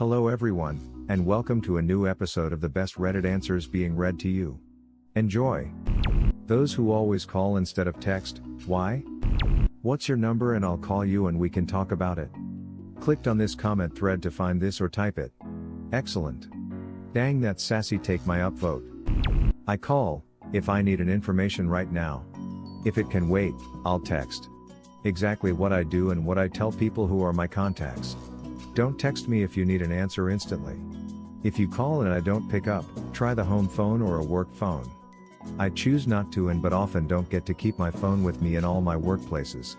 Hello everyone, and welcome to a new episode of the best Reddit answers being read to you. Enjoy! Those who always call instead of text, why? What's your number and I'll call you and we can talk about it. Clicked on this comment thread to find this or type it. Excellent. Dang, that's sassy, take my upvote. I call, if I need an information right now. If it can wait, I'll text. Exactly what I do and what I tell people who are my contacts. Don't text me if you need an answer instantly. If you call and I don't pick up, try the home phone or a work phone. I choose not to but often don't get to keep my phone with me in all my workplaces.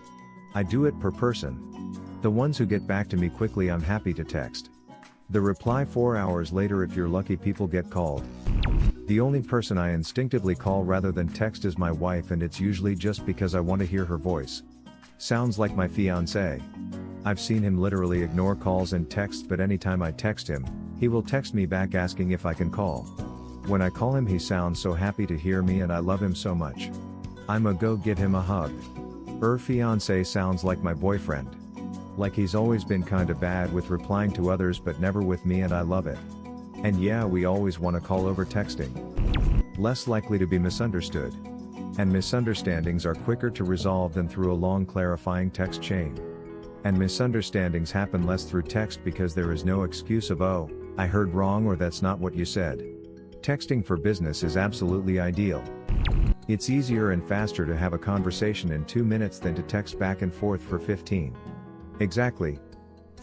I do it per person. The ones who get back to me quickly I'm happy to text. The reply 4 hours later if you're lucky. People get called. The only person I instinctively call rather than text is my wife, and it's usually just because I want to hear her voice. Sounds like my fiancé. I've seen him literally ignore calls and texts, but anytime I text him, he will text me back asking if I can call. When I call him he sounds so happy to hear me and I love him so much. I'ma go give him a hug. Fiancé sounds like my boyfriend. Like he's always been kinda bad with replying to others but never with me, and I love it. And yeah, we always wanna call over texting. Less likely to be misunderstood. And misunderstandings are quicker to resolve than through a long clarifying text chain. And misunderstandings happen less through text because there is no excuse of "oh, I heard wrong" or "that's not what you said." Texting for business is absolutely ideal. It's easier and faster to have a conversation in 2 minutes than to text back and forth for 15. Exactly.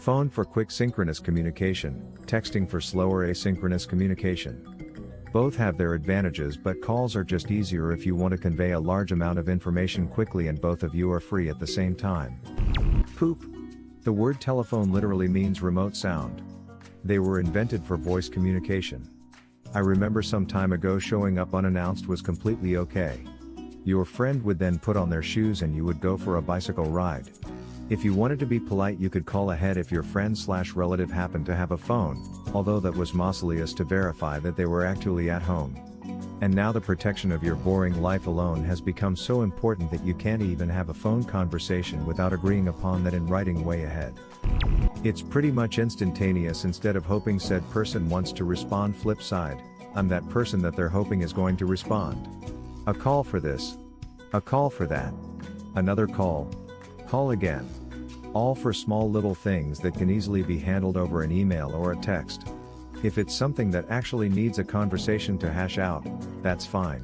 Phone for quick synchronous communication, texting for slower asynchronous communication. Both have their advantages, but calls are just easier if you want to convey a large amount of information quickly and both of you are free at the same time. Poop. The word telephone literally means remote sound. They were invented for voice communication. I remember some time ago showing up unannounced was completely okay. Your friend would then put on their shoes and you would go for a bicycle ride. If you wanted to be polite you could call ahead if your friend/relative happened to have a phone, although that was mausoleous to verify that they were actually at home. And now the protection of your boring life alone has become so important that you can't even have a phone conversation without agreeing upon that in writing way ahead. It's pretty much instantaneous. Instead of hoping said person wants to respond, flip side, I'm that person that they're hoping is going to respond. A call for this. A call for that. Another call. Call again. All for small little things that can easily be handled over an email or a text. If it's something that actually needs a conversation to hash out, that's fine.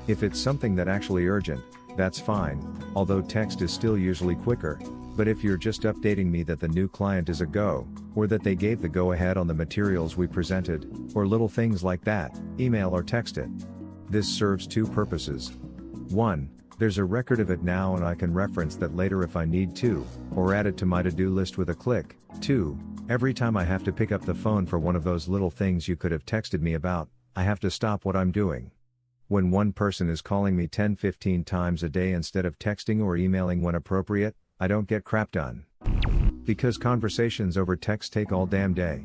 If it's something that actually urgent, that's fine, although text is still usually quicker. But if you're just updating me that the new client is a go, or that they gave the go-ahead on the materials we presented, or little things like that, email or text it. This serves two purposes. 1. There's a record of it now and I can reference that later if I need to, or add it to my to-do list with a click. 2. Every time I have to pick up the phone for one of those little things you could have texted me about, I have to stop what I'm doing. When one person is calling me 10-15 times a day instead of texting or emailing when appropriate, I don't get crap done. Because conversations over text take all damn day.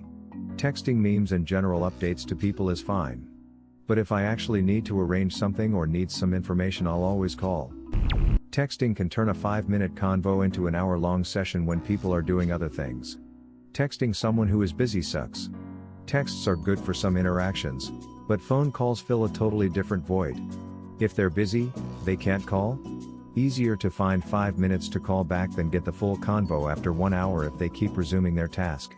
Texting memes and general updates to people is fine. But if I actually need to arrange something or need some information, I'll always call. Texting can turn a 5-minute convo into an hour-long session when people are doing other things. Texting someone who is busy sucks. Texts are good for some interactions, but phone calls fill a totally different void. If they're busy, they can't call? Easier to find 5 minutes to call back than get the full convo after 1 hour if they keep resuming their task.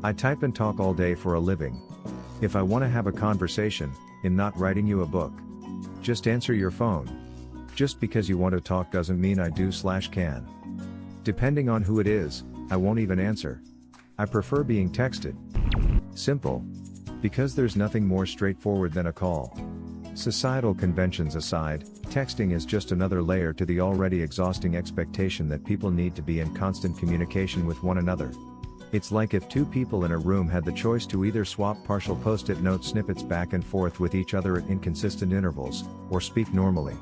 I type and talk all day for a living. If I want to have a conversation, I'm not writing you a book. Just answer your phone. Just because you want to talk doesn't mean I do/can. Depending on who it is, I won't even answer. I prefer being texted. Simple. Because there's nothing more straightforward than a call. Societal conventions aside, texting is just another layer to the already exhausting expectation that people need to be in constant communication with one another. It's like if two people in a room had the choice to either swap partial post-it note snippets back and forth with each other at inconsistent intervals, or speak normally.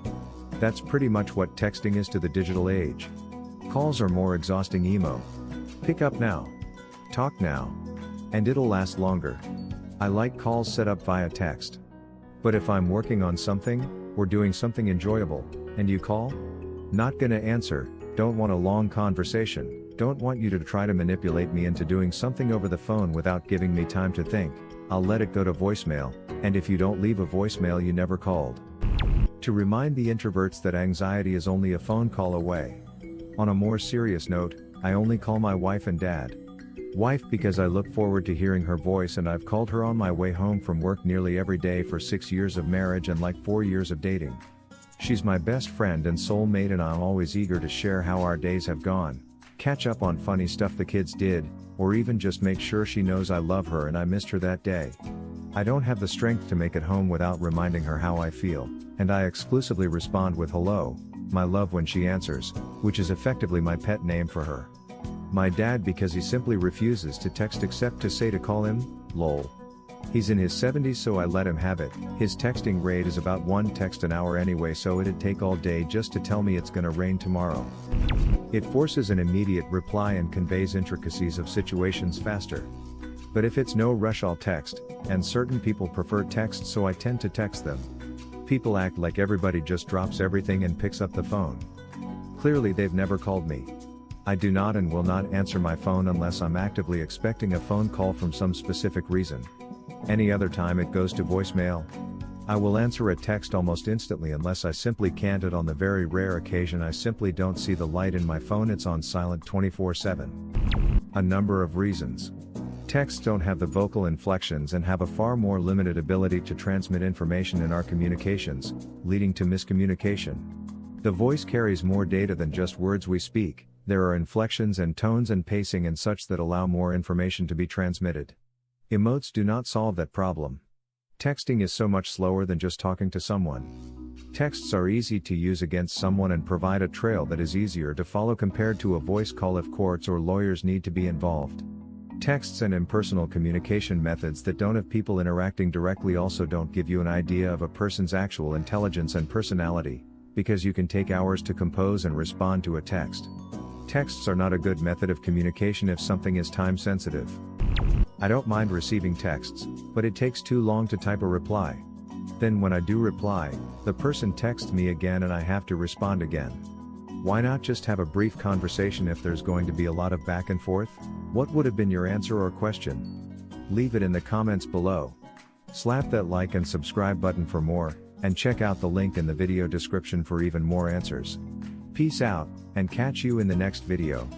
That's pretty much what texting is to the digital age. Calls are more exhausting emo. Pick up now. Talk now. And it'll last longer. I like calls set up via text. But if I'm working on something, or doing something enjoyable, and you call? Not gonna answer, don't want a long conversation, Don't want you to try to manipulate me into doing something over the phone without giving me time to think. I'll let it go to voicemail, and if you don't leave a voicemail you never called. To remind the introverts that anxiety is only a phone call away. On a more serious note, I only call my wife and dad. Wife because I look forward to hearing her voice, and I've called her on my way home from work nearly every day for 6 years of marriage and like 4 years of dating. She's my best friend and soulmate, and I'm always eager to share how our days have gone, catch up on funny stuff the kids did, or even just make sure she knows I love her and I missed her that day. I don't have the strength to make it home without reminding her how I feel, and I exclusively respond with hello, my love when she answers, which is effectively my pet name for her. My dad because he simply refuses to text except to say to call him, lol. He's in his 70s so I let him have it. His texting rate is about 1 text an hour anyway, so it'd take all day just to tell me it's gonna rain tomorrow. It forces an immediate reply and conveys intricacies of situations faster. But if it's no rush I'll text, and certain people prefer text so I tend to text them. People act like everybody just drops everything and picks up the phone. Clearly they've never called me. I do not and will not answer my phone unless I'm actively expecting a phone call from some specific reason. Any other time it goes to voicemail. I will answer a text almost instantly unless I simply can't, and on the very rare occasion I simply don't see the light in my phone it's on silent 24/7. A number of reasons. Texts don't have the vocal inflections and have a far more limited ability to transmit information in our communications, leading to miscommunication. The voice carries more data than just words we speak. There are inflections and tones and pacing and such that allow more information to be transmitted. Emotes do not solve that problem. Texting is so much slower than just talking to someone. Texts are easy to use against someone and provide a trail that is easier to follow compared to a voice call if courts or lawyers need to be involved. Texts and impersonal communication methods that don't have people interacting directly also don't give you an idea of a person's actual intelligence and personality, because you can take hours to compose and respond to a text. Texts are not a good method of communication if something is time sensitive. I don't mind receiving texts, but it takes too long to type a reply. Then when I do reply, the person texts me again and I have to respond again. Why not just have a brief conversation if there's going to be a lot of back and forth? What would have been your answer or question? Leave it in the comments below. Slap that like and subscribe button for more, and check out the link in the video description for even more answers. Peace out, and catch you in the next video.